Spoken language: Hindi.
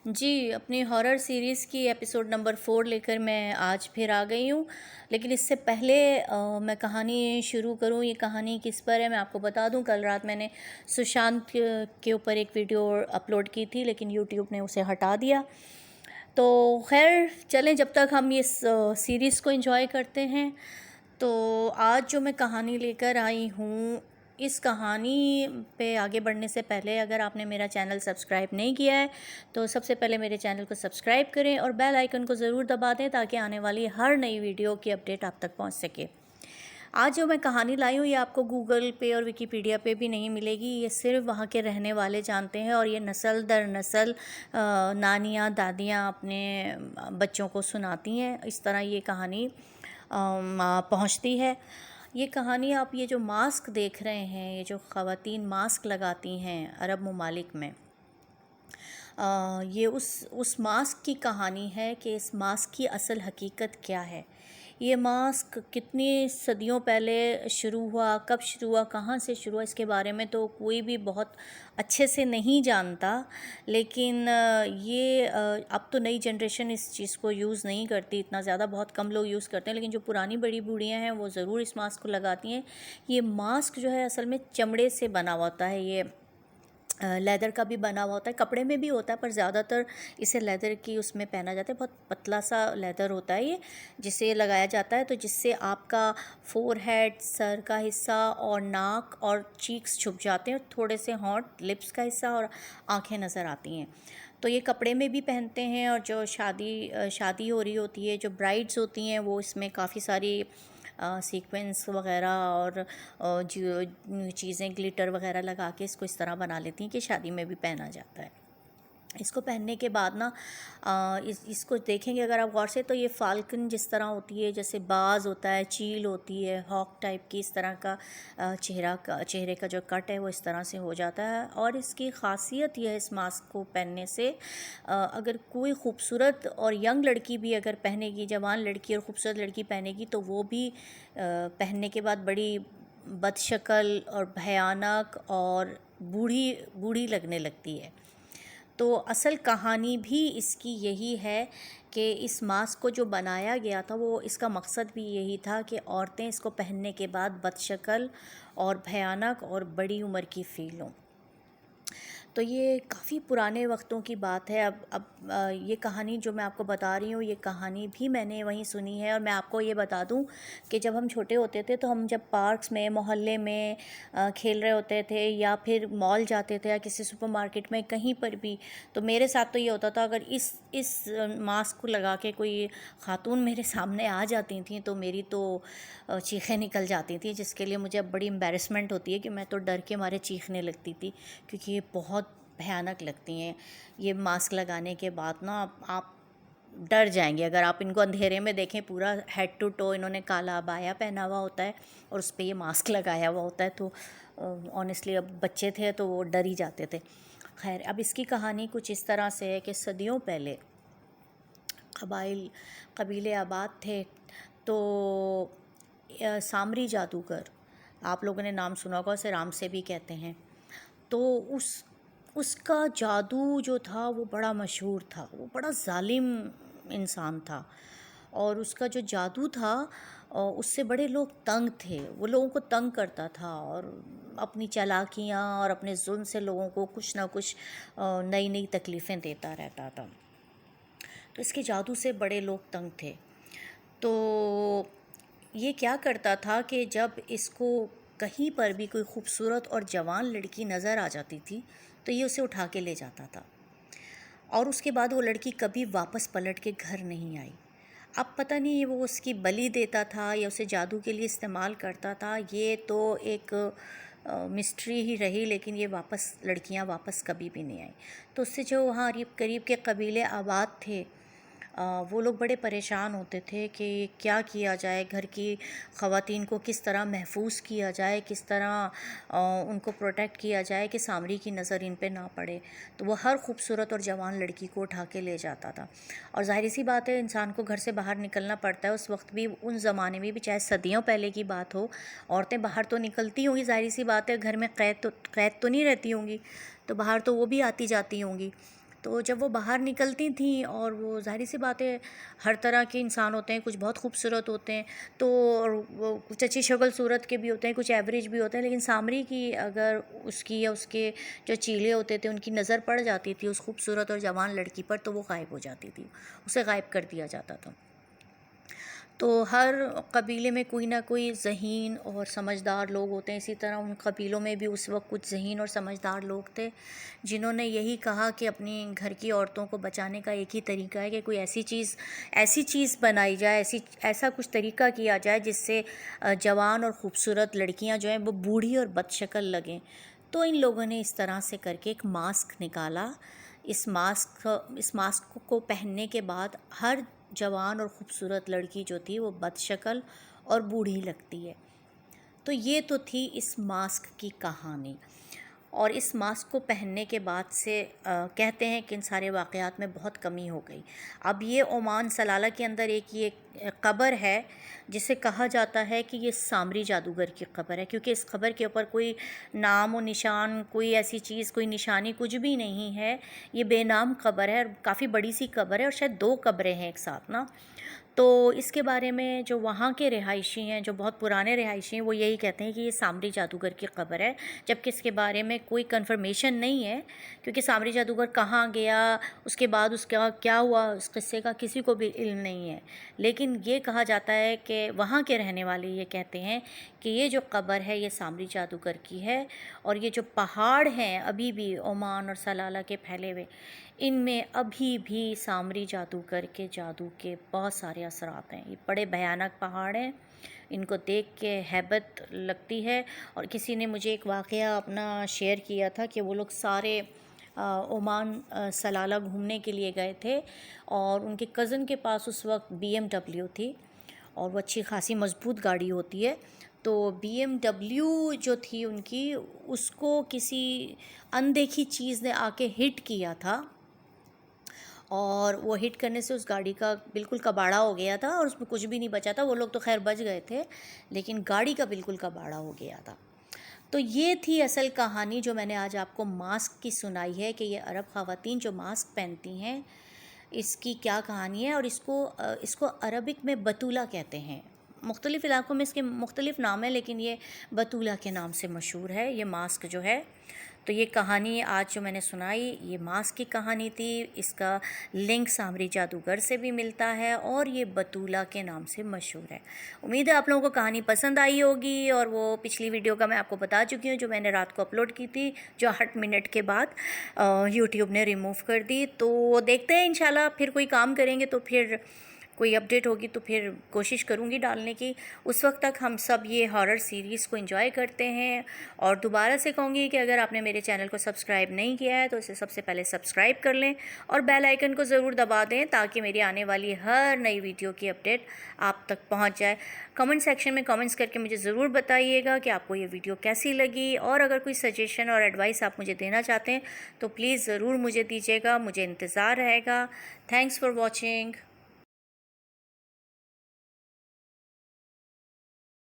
जी, अपनी हॉरर सीरीज़ की एपिसोड नंबर 4 लेकर मैं आज फिर आ गई हूँ। लेकिन इससे पहले मैं कहानी शुरू करूँ, ये कहानी किस पर है मैं आपको बता दूँ। कल रात मैंने सुशांत के ऊपर एक वीडियो अपलोड की थी, लेकिन यूट्यूब ने उसे हटा दिया। तो ख़ैर चलें, जब तक हम इस सीरीज़ को एंजॉय करते हैं। तो आज जो मैं कहानी लेकर आई हूँ, इस कहानी पे आगे बढ़ने से पहले अगर आपने मेरा चैनल सब्सक्राइब नहीं किया है तो सबसे पहले मेरे चैनल को सब्सक्राइब करें और बेल आइकन को ज़रूर दबा दें ताकि आने वाली हर नई वीडियो की अपडेट आप तक पहुंच सके। आज जो मैं कहानी लाई हूँ ये आपको गूगल पे और विकिपीडिया पे भी नहीं मिलेगी। ये सिर्फ वहाँ के रहने वाले जानते हैं और ये नस्ल दर नस्ल नानियाँ दादियाँ अपने बच्चों को सुनाती हैं। इस तरह ये कहानी पहुँचती है। ये कहानी आप ये जो मास्क देख रहे हैं, ये जो ख़वातीन मास्क लगाती हैं अरब ममालिक में, ये उस मास्क की कहानी है कि इस मास्क की असल हकीकत क्या है। ये मास्क कितनी सदियों पहले शुरू हुआ, कब शुरू हुआ, कहाँ से शुरू हुआ, इसके बारे में तो कोई भी बहुत अच्छे से नहीं जानता। लेकिन ये अब तो नई जनरेशन इस चीज़ को यूज़ नहीं करती इतना ज़्यादा, बहुत कम लोग यूज़ करते हैं। लेकिन जो पुरानी बड़ी बूढ़ियाँ हैं वो ज़रूर इस मास्क को लगाती हैं। ये मास्क जो है असल में चमड़े से बना हुआ होता है। ये लेदर का भी बना हुआ होता है, कपड़े में भी होता है, पर ज़्यादातर इसे लेदर की उसमें पहना जाता है। बहुत पतला सा लेदर होता है ये, जिसे लगाया जाता है तो जिससे आपका फोरहेड, सर का हिस्सा और नाक और चीक्स छुप जाते हैं, थोड़े से होंठ, लिप्स का हिस्सा और आंखें नज़र आती हैं। तो ये कपड़े में भी पहनते हैं और जो शादी हो रही होती है, जो ब्राइड्स होती हैं, वो इसमें काफ़ी सारी सीक्वेंस वगैरह और जो चीज़ें ग्लिटर वगैरह लगा के इसको इस तरह बना लेती हैं कि शादी में भी पहना जाता है। इसको पहनने के बाद ना इसको देखेंगे अगर आप गौर से तो ये फाल्कन जिस तरह होती है, जैसे बाज होता है, चील होती है, हॉक टाइप की, इस तरह का चेहरे का जो कट है वो इस तरह से हो जाता है। और इसकी ख़ासियत यह है इस मास्क को पहनने से, अगर कोई ख़ूबसूरत और यंग लड़की भी अगर पहनेगी, जवान लड़की और ख़ूबसूरत लड़की पहनेगी, तो वो भी पहनने के बाद बड़ी बदशक्ल और भयानक और बूढ़ी बूढ़ी लगने लगती है। तो असल कहानी भी इसकी यही है कि इस मास्क को जो बनाया गया था वो इसका मकसद भी यही था कि औरतें इसको पहनने के बाद बदशक्ल और भयानक और बड़ी उम्र की फ़ील हों। तो ये काफ़ी पुराने वक्तों की बात है। अब ये कहानी जो मैं आपको बता रही हूँ, ये कहानी भी मैंने वहीं सुनी है। और मैं आपको ये बता दूँ कि जब हम छोटे होते थे तो हम जब पार्क्स में, मोहल्ले में खेल रहे होते थे या फिर मॉल जाते थे या किसी सुपरमार्केट में, कहीं पर भी, तो मेरे साथ तो ये होता था, अगर इस मास्क को लगा के कोई ख़ातून मेरे सामने आ जाती थी तो मेरी तो चीखें निकल जाती थी, जिसके लिए मुझे अब बड़ी एम्बैरेसमेंट होती है कि मैं तो डर के मारे चीखने लगती थी, क्योंकि ये बहुत भयानक लगती हैं। ये मास्क लगाने के बाद ना आप डर जाएंगे अगर आप इनको अंधेरे में देखें। पूरा हेड टू टो इन्होंने काला अबाया पहना हुआ होता है और उस पर ये मास्क लगाया हुआ होता है। तो ऑनेस्टली अब बच्चे थे तो वो डर ही जाते थे। खैर, अब इसकी कहानी कुछ इस तरह से है कि सदियों पहले कबीले आबाद थे। तो सामरी जादूगर, आप लोगों ने नाम सुना होगा, उसे राम से भी कहते हैं। तो उसका जादू जो था वो बड़ा मशहूर था। वो बड़ा जालिम इंसान था और उसका जो जादू था उससे बड़े लोग तंग थे। वो लोगों को तंग करता था और अपनी चालाकियाँ और अपने जुल्म से लोगों को कुछ ना कुछ नई नई तकलीफ़ें देता रहता था। तो इसके जादू से बड़े लोग तंग थे। तो ये क्या करता था कि जब इसको कहीं पर भी कोई ख़ूबसूरत और जवान लड़की नज़र आ जाती थी तो ये उसे उठा के ले जाता था और उसके बाद वो लड़की कभी वापस पलट के घर नहीं आई। अब पता नहीं वो उसकी बलि देता था या उसे जादू के लिए इस्तेमाल करता था, ये तो एक मिस्ट्री ही रही। लेकिन ये लड़कियां वापस कभी भी नहीं आई। तो उससे जो वहाँ करीब के कबीले आबाद थे, वो लोग बड़े परेशान होते थे कि क्या किया जाए, घर की ख़वातीन को किस तरह महफूज किया जाए, किस तरह उनको प्रोटेक्ट किया जाए कि सामरी की नज़र इन पे ना पड़े। तो वो हर खूबसूरत और जवान लड़की को उठा के ले जाता था। और ज़ाहिर सी बात है, इंसान को घर से बाहर निकलना पड़ता है। उस वक्त भी, उन ज़माने में भी, चाहे सदियों पहले की बात हो, औरतें बाहर तो निकलती होंगी, ज़ाहिर सी बात है, घर में कैद तो नहीं रहती होंगी, तो बाहर तो वो भी आती जाती होंगी। तो जब वो बाहर निकलती थीं, और वो ज़ाहिर सी बात है हर तरह के इंसान होते हैं, कुछ बहुत खूबसूरत होते हैं तो, और वो कुछ अच्छी शक्ल सूरत के भी होते हैं, कुछ एवरेज भी होते हैं, लेकिन सामरी की अगर उसकी या उसके जो चीले होते थे उनकी नज़र पड़ जाती थी उस खूबसूरत और जवान लड़की पर, तो वो गायब हो जाती थी, उसे गायब कर दिया जाता था। तो हर कबीले में कोई ना कोई ज़हीन और समझदार लोग होते हैं, इसी तरह उन कबीलों में भी उस वक्त कुछ ज़हीन और समझदार लोग थे जिन्होंने यही कहा कि अपनी घर की औरतों को बचाने का एक ही तरीका है कि कोई ऐसी चीज़ बनाई जाए, ऐसा कुछ तरीका किया जाए जिससे जवान और ख़ूबसूरत लड़कियां जो हैं वो बूढ़ी और बदशक्ल लगें। तो इन लोगों ने इस तरह से करके एक मास्क निकाला। इस मास्क को पहनने के बाद हर जवान और ख़ूबसूरत लड़की जो थी वो बदशक्ल और बूढ़ी लगती है। तो ये तो थी इस मास्क की कहानी। और इस मास्क को पहनने के बाद से कहते हैं कि इन सारे वाक़यात में बहुत कमी हो गई। अब ये ओमान सलाला के अंदर एक ये कब्र है जिसे कहा जाता है कि ये सामरी जादूगर की कब्र है, क्योंकि इस कब्र के ऊपर कोई नाम और निशान, कोई ऐसी चीज़, कोई निशानी कुछ भी नहीं है। ये बेनाम कब्र है, काफ़ी बड़ी सी कब्र है, और शायद 2 कब्रें हैं एक साथ ना। तो इसके बारे में जो वहाँ के रिहायशी हैं, जो बहुत पुराने रिहायशी हैं, वो यही कहते हैं कि ये सामरी जादूगर की कब्र है, जबकि इसके बारे में कोई कंफर्मेशन नहीं है, क्योंकि सामरी जादूगर कहाँ गया, उसके बाद उसका क्या हुआ, उस किस्से का किसी को भी इल्म नहीं है। लेकिन ये कहा जाता है कि वहाँ के रहने वाले ये कहते हैं कि ये जो कब्र है ये सामरी जादूगर की है, और ये जो पहाड़ हैं अभी भी ओमान और सलाला के फैले हुए, इनमें अभी भी सामरी जादूगर के जादू के बहुत सारे असरात हैं। ये बड़े भयानक पहाड़ हैं, इनको देख के हैबत लगती है। और किसी ने मुझे एक वाक़या अपना शेयर किया था कि वो लोग सारे ओमान सलाला घूमने के लिए गए थे, और उनके कज़न के पास उस वक्त BMW थी, और वो अच्छी खासी मज़बूत गाड़ी होती है। तो BMW जो थी उनकी, उसको किसी अनदेखी चीज़ ने आके हिट किया था, और वो हिट करने से उस गाड़ी का बिल्कुल कबाड़ा हो गया था, और उसमें कुछ भी नहीं बचा था। वो लोग तो खैर बच गए थे, लेकिन गाड़ी का बिल्कुल कबाड़ा हो गया था। तो ये थी असल कहानी जो मैंने आज आपको मास्क की सुनाई है, कि ये अरब ख़वातीन जो मास्क पहनती हैं इसकी क्या कहानी है। और इसको अरबिक में बतूला कहते हैं। मुख्तलिफ़ इलाक़ों में इसके मुख्तलिफ़ नाम है, लेकिन ये बतूला के नाम से मशहूर है ये मास्क जो है। तो ये कहानी आज जो मैंने सुनाई, ये मास्क की कहानी थी। इसका लिंक सामरी जादूगर से भी मिलता है, और ये बतूला के नाम से मशहूर है। उम्मीद है आप लोगों को कहानी पसंद आई होगी, और वो पिछली वीडियो का मैं आपको बता चुकी हूँ जो मैंने रात को अपलोड की थी, जो 8 मिनट के बाद यूट्यूब ने रिमूव कर दी। तो देखते हैं, इंशाल्लाह फिर कोई काम करेंगे तो फिर कोई अपडेट होगी तो फिर कोशिश करूँगी डालने की। उस वक्त तक हम सब ये हॉरर सीरीज़ को एंजॉय करते हैं। और दोबारा से कहूँगी कि अगर आपने मेरे चैनल को सब्सक्राइब नहीं किया है तो इसे सबसे पहले सब्सक्राइब कर लें, और बेल आइकन को ज़रूर दबा दें, ताकि मेरी आने वाली हर नई वीडियो की अपडेट आप तक पहुँच जाए। कमेंट सेक्शन में कमेंट्स करके मुझे ज़रूर बताइएगा कि आपको ये वीडियो कैसी लगी, और अगर कोई सजेशन और एडवाइस आप मुझे देना चाहते हैं तो प्लीज़ ज़रूर मुझे दीजिएगा, मुझे इंतज़ार रहेगा। Thanks for watching.